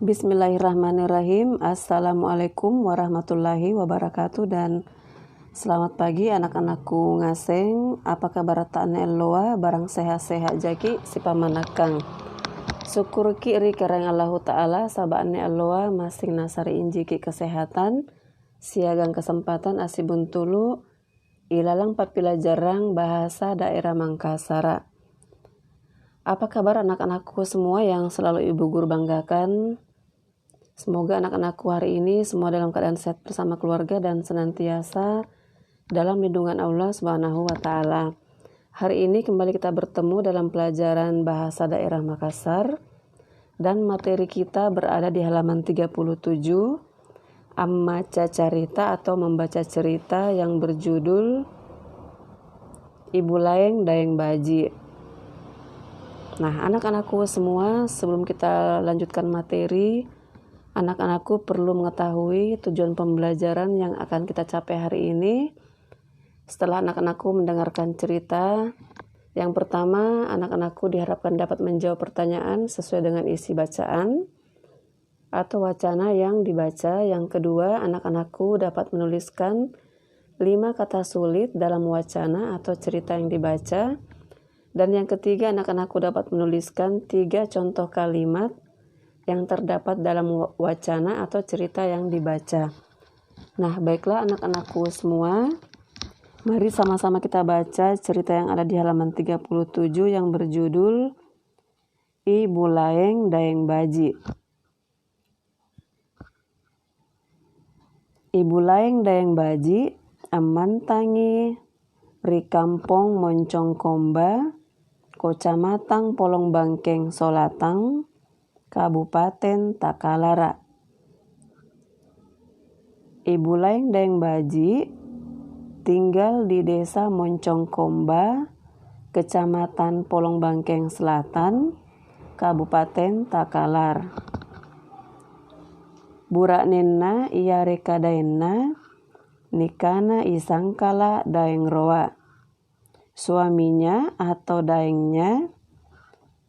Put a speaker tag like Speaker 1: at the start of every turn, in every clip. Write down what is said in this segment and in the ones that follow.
Speaker 1: Bismillahirrahmanirrahim. Assalamualaikum warahmatullahi wabarakatuh dan selamat pagi anak-anakku ngaseng. Apa kabar ta'an eloa barang sehat-sehat jaki si pamanakang. Syukur kiri kereng Allahu Ta'ala sabane eloa masing nasari injiki kesehatan siagang kesempatan asibun tulu ilalang papila jarang bahasa daerah Mangkasara. Apa kabar anak-anakku semua yang selalu ibu guru banggakan? Semoga anak-anakku hari ini semua dalam keadaan sehat bersama keluarga dan senantiasa dalam lindungan Allah Subhanahu wa Ta'ala. Hari ini kembali kita bertemu dalam pelajaran bahasa daerah Makassar dan materi kita berada di halaman 37 Ammaca Carita atau membaca cerita yang berjudul Ibu Laeng Daeng Baji. Nah, anak-anakku semua, sebelum kita lanjutkan materi, anak-anakku perlu mengetahui tujuan pembelajaran yang akan kita capai hari ini. Setelah anak-anakku mendengarkan cerita, yang pertama, anak-anakku diharapkan dapat menjawab pertanyaan sesuai dengan isi bacaan atau wacana yang dibaca. Yang kedua, anak-anakku dapat menuliskan 5 kata sulit dalam wacana atau cerita yang dibaca. Dan yang ketiga, anak-anakku dapat menuliskan 3 contoh kalimat yang terdapat dalam wacana atau cerita yang dibaca. Nah, baiklah anak-anakku semua, mari sama-sama kita baca cerita yang ada di halaman 37 yang berjudul Ibu Laeng Daeng Baji. Ibu Laeng Daeng Baji, aman tangi, ri kampong Moncong Komba, Kecamatan Polong Bangkeng Solatang, Kabupaten Takalara. Ibu Laeng Daeng Baji tinggal di desa Moncong Komba, Kecamatan Polong Bangkeng Selatan, Kabupaten Takalar. Burak nenna iya reka daenna, nikana isangkala daeng roa. Suaminya atau daengnya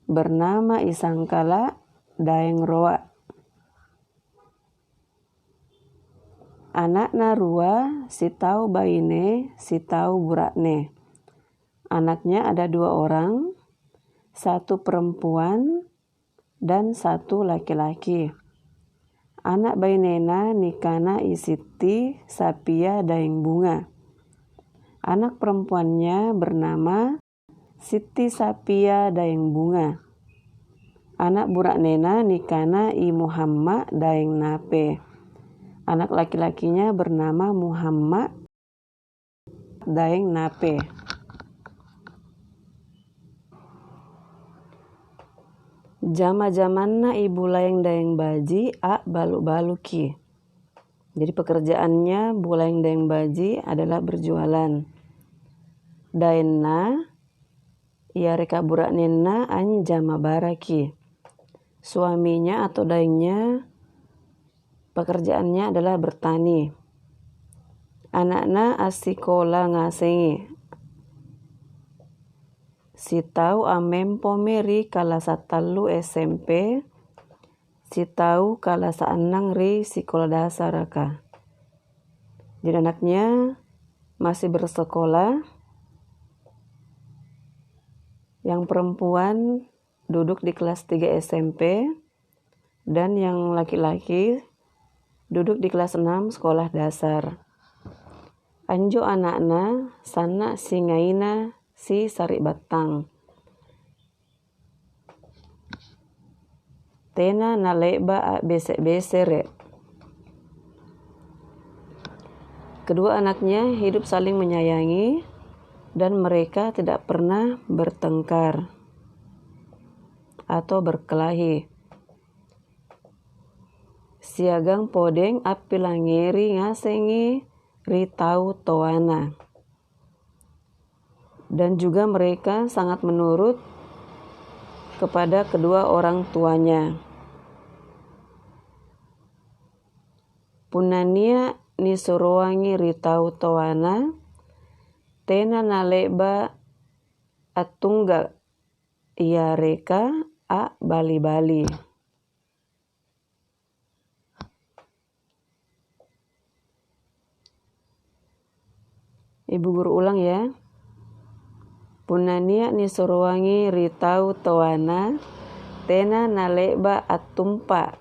Speaker 1: bernama Isangkala Daeng Roa. Anakna rua si tau baine si tau burakne. Anaknya ada 2 orang, 1 perempuan dan 1 laki-laki. Anak bainena nikana isiti Sapia Daeng Bunga. Anak perempuannya bernama Siti Sapia Daeng Bunga. Anak buraknena nikana I Muhammad Daeng Nape. Anak laki-lakinya bernama Muhammad Daeng Nape. Jama-jamanna Ibu Laeng Daeng Baji a balu-baluki. Jadi pekerjaannya Bu Laeng Daeng Baji adalah berjualan. Daenna ia reka buraknena anjama baraki. Suaminya atau daengnya pekerjaannya adalah bertani. Anakna asikola ngasengi. Si tau amem pomeri kala satalu SMP. Si tau kala saanang ri sekolah dasar raka. Jadi anaknya masih bersekolah. Yang perempuan duduk di kelas 3 SMP dan yang laki-laki duduk di kelas 6 sekolah dasar. Anjo anakna sana singaina si sari batang. Tena naleba a besek-besere. Kedua anaknya hidup saling menyayangi dan mereka tidak pernah bertengkar atau berkelahi. Siagang podeng api langeri ngasengi ritau toana. Dan juga mereka sangat menurut kepada kedua orang tuanya. Punania nisorowangi ritau toana. Tena naleba atungga ia reka a bali-bali. Ibu guru ulang ya. Punania ni suruwangi ritau towana tena naleba atumpa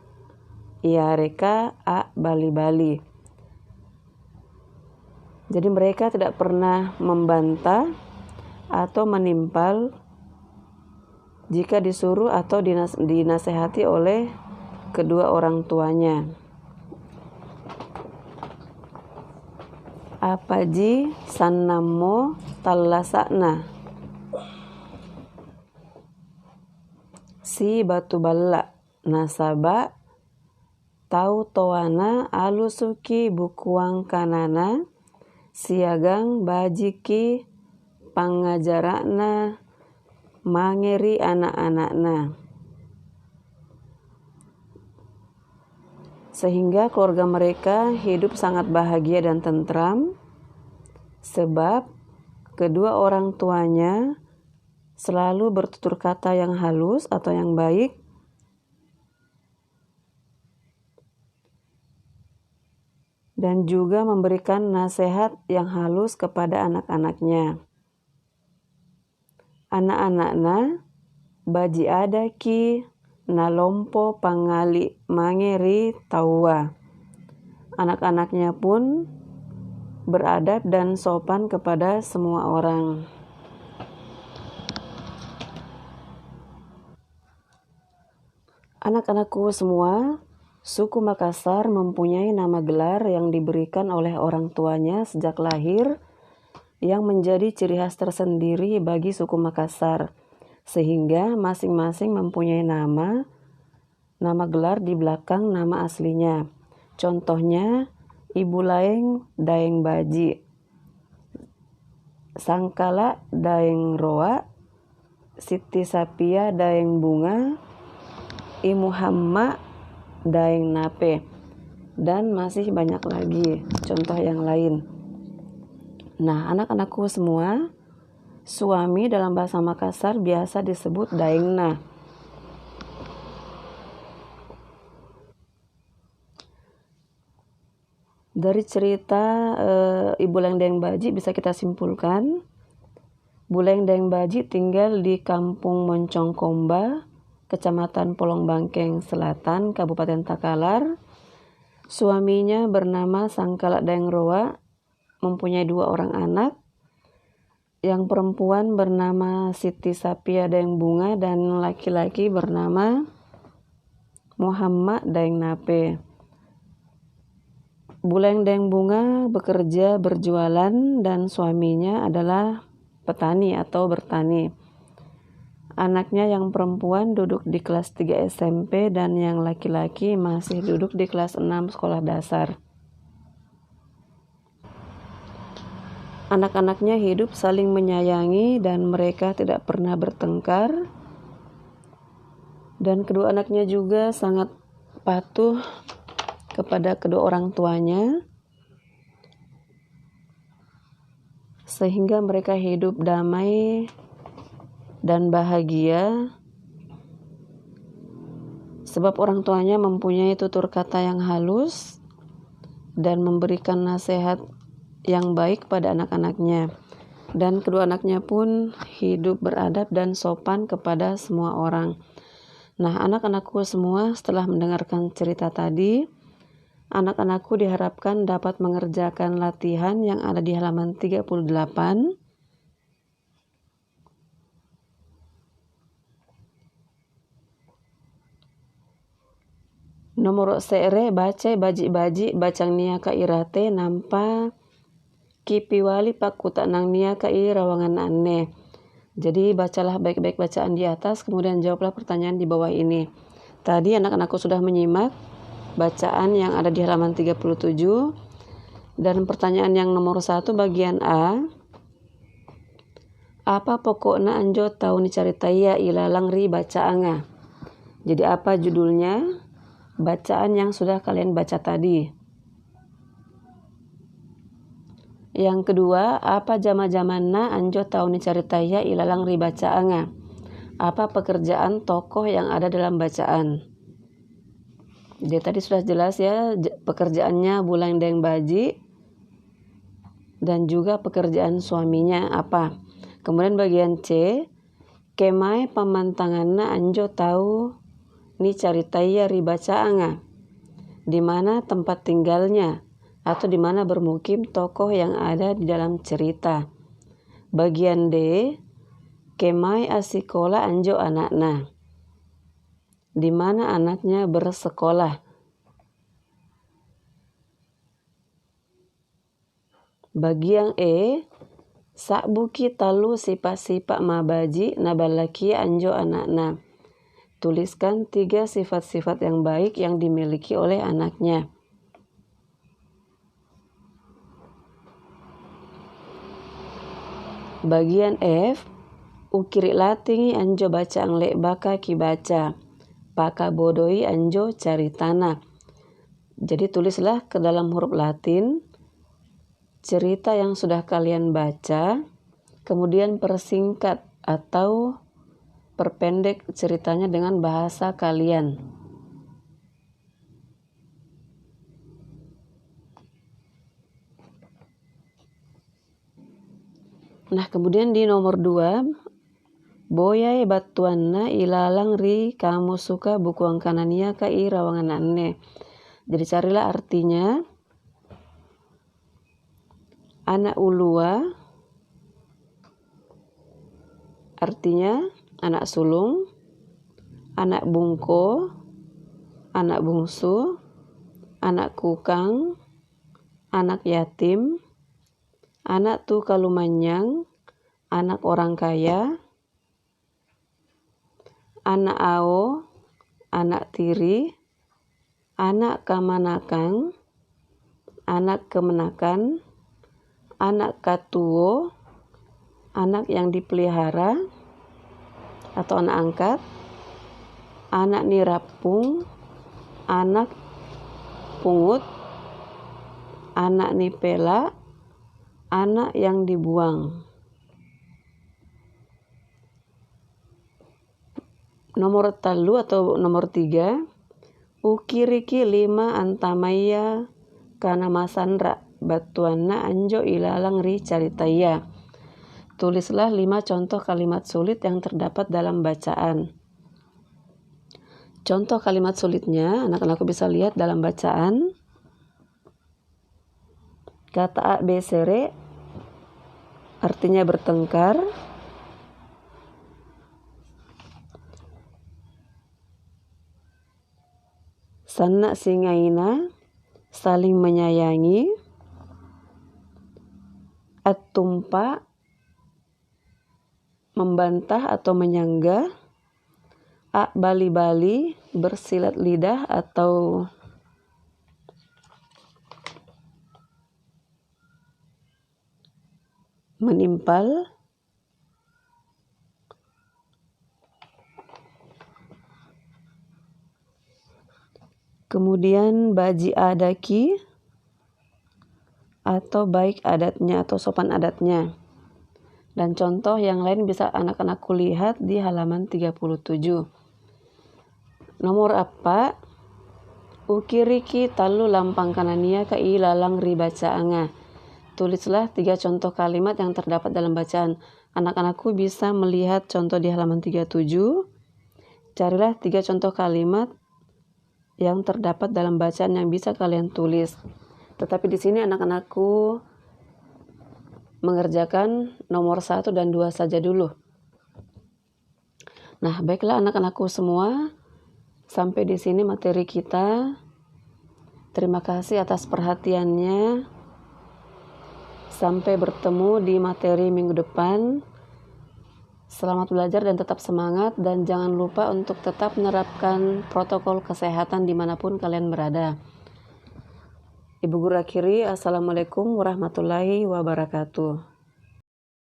Speaker 1: ia reka a bali-bali. Jadi mereka tidak pernah membantah atau menimpal jika disuruh atau dinasehati oleh kedua orang tuanya. Apaji sannammo tallasakna si batu balla nasaba tau towana alusuki bukuang kanana siagang bajiki pangajarakna mangeri anak-anakna. Sehingga keluarga mereka hidup sangat bahagia dan tentram sebab kedua orang tuanya selalu bertutur kata yang halus atau yang baik dan juga memberikan nasihat yang halus kepada anak-anaknya. Anak-anakna baji adaki nalompo pangali mangeri tawa. Anak-anaknya pun beradab dan sopan kepada semua orang. Anak-anakku semua, suku Makassar mempunyai nama gelar yang diberikan oleh orang tuanya sejak lahir yang menjadi ciri khas tersendiri bagi suku Makassar, sehingga masing-masing mempunyai nama gelar di belakang nama aslinya. Contohnya, Ibu Laeng Daeng Baji, Sangkala Daeng Roa, Siti Sapia Daeng Bunga, I Muhammad Daeng Nape, dan masih banyak lagi contoh yang lain. Nah, anak-anakku semua, suami dalam bahasa Makassar biasa disebut daengna. Dari cerita Ibu Laeng Daeng Baji bisa kita simpulkan, Bu Laeng Daeng Baji tinggal di Kampung Moncongkomba, Kecamatan Polong Bangkeng Selatan, Kabupaten Takalar. Suaminya bernama Sangkala Daeng Roa, mempunyai 2 orang anak. Yang perempuan bernama Siti Sapia Daeng Bunga dan laki-laki bernama Muhammad Daeng Nape. Bu Laeng Daeng Bunga bekerja berjualan dan suaminya adalah petani atau bertani. Anaknya yang perempuan duduk di kelas 3 SMP dan yang laki-laki masih duduk di kelas 6 sekolah dasar. Anak-anaknya hidup saling menyayangi dan mereka tidak pernah bertengkar. Dan kedua anaknya juga sangat patuh kepada kedua orang tuanya, sehingga mereka hidup damai dan bahagia sebab orang tuanya mempunyai tutur kata yang halus dan memberikan nasihat yang baik pada anak-anaknya, dan kedua anaknya pun hidup beradab dan sopan kepada semua orang. Nah, anak-anakku semua, setelah mendengarkan cerita tadi, anak-anakku diharapkan dapat mengerjakan latihan yang ada di halaman 38. Nomor seere baca baji-baji bacang nia ka irate nampa kipiwali pakuta nang nia ka i rawangan aneh. Jadi bacalah baik-baik bacaan di atas, kemudian jawablah pertanyaan di bawah ini. Tadi anak-anakku sudah menyimak bacaan yang ada di halaman 37 dan pertanyaan yang nomor 1 bagian A. Apa pokokna anjo tau ni caritaya ilalang ri bacaanga. Jadi apa judulnya? Bacaan yang sudah kalian baca tadi. Yang kedua, apa jama-jamanna anjo tau ni caritaya ilalang ri bacaanga. Apa pekerjaan tokoh yang ada dalam bacaan. Jadi tadi sudah jelas ya pekerjaannya Bu Laeng Daeng Baji. dan juga pekerjaan suaminya apa. Kemudian bagian C, kemai pamantanganna anjo tahu ni caritaya ribaca anga, di mana tempat tinggalnya atau di mana bermukim tokoh yang ada di dalam cerita. Bagian D, kemai asikola anjo anakna, di mana anaknya bersekolah. Bagian E, sakbuki talu sifat-sifat mabaji nabalaki anjo anakna. Tuliskan 3 sifat-sifat yang baik yang dimiliki oleh anaknya. Bagian F, ukiri latingi anjo baca anglek baka kibaca, paka bodoi anjo caritana. Jadi tulislah ke dalam huruf Latin cerita yang sudah kalian baca, kemudian persingkat atau perpendek ceritanya dengan bahasa kalian. Nah, kemudian di nomor 2, boyai batuanna ilalang ri kamu suka buku angkanania ka i rawangan anne. Jadi carilah artinya. Anak ulua artinya anak sulung, anak bungko, anak bungsu, anak kukang, anak yatim, anak tu kalumanyang, anak orang kaya, anak ao, anak tiri, anak kamanakang, anak kemenakan, anak katuo, anak yang dipelihara atau anak angkat, anak nirapung, anak pungut, anak nipela, anak yang dibuang. Nomor 3 atau nomor 3, ukiriki 5 antamaya kana masandra batuanna anjo ilalang ri caritaya. Tulislah 5 contoh kalimat sulit yang terdapat dalam bacaan. Contoh kalimat sulitnya anak-anakku bisa lihat dalam bacaan. Kata A, B, C, R artinya bertengkar. Sanna singaina saling menyayangi. At-tumpa membantah atau menyanggah. A, bali-bali bersilat lidah atau menimpal. Kemudian baji adaki atau baik adatnya atau sopan adatnya. Dan contoh yang lain bisa anak-anakku lihat di halaman 37. Nomor apa? Ukiriki talu lampang kanania ka ilalang ribaca anga. Tulislah 3 contoh kalimat yang terdapat dalam bacaan. Anak-anakku bisa melihat contoh di halaman 37. Carilah 3 contoh kalimat yang terdapat dalam bacaan yang bisa kalian tulis. Tetapi di sini anak-anakku mengerjakan nomor 1 dan 2 saja dulu. Nah, baiklah anak-anakku semua, sampai di sini materi kita. Terima kasih atas perhatiannya. Sampai bertemu di materi minggu depan. Selamat belajar dan tetap semangat, dan jangan lupa untuk tetap menerapkan protokol kesehatan dimanapun kalian berada. Ibu Guru akhiri, Assalamualaikum warahmatullahi wabarakatuh.